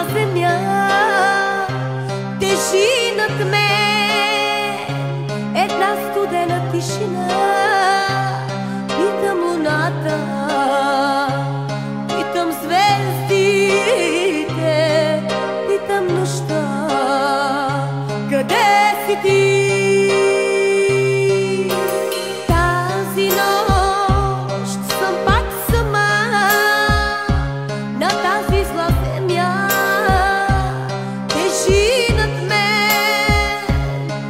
зла земя тежи над мен една студена тишина. Питам луната, питам звездите, питам нощта, къде си ти? Тази нощ съм пак сама на тази зла земя. Тежи над мен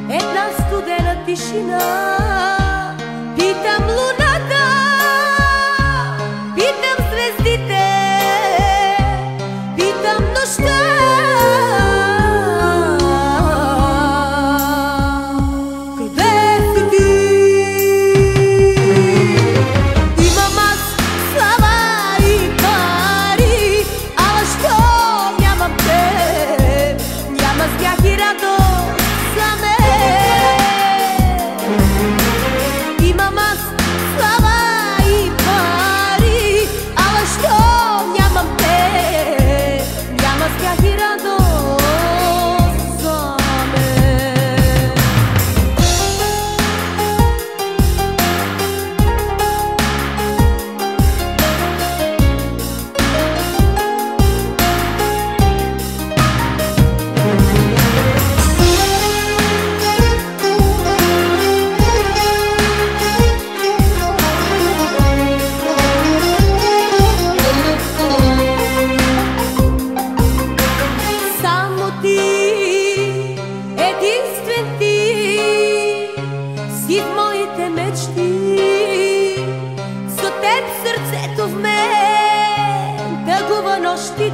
една студена тишина. Питам луната, питам звездите, питам нощта, къде си ти? Имам аз слава и пари, ала що нямам те? Няма смях и радост за мен. Имам аз слава и пари, ала що нямам те? Няма смях и радост за мен. Само ти, единствен ти, си в моите мечти. За теб сърцето в мен тъгува нощите.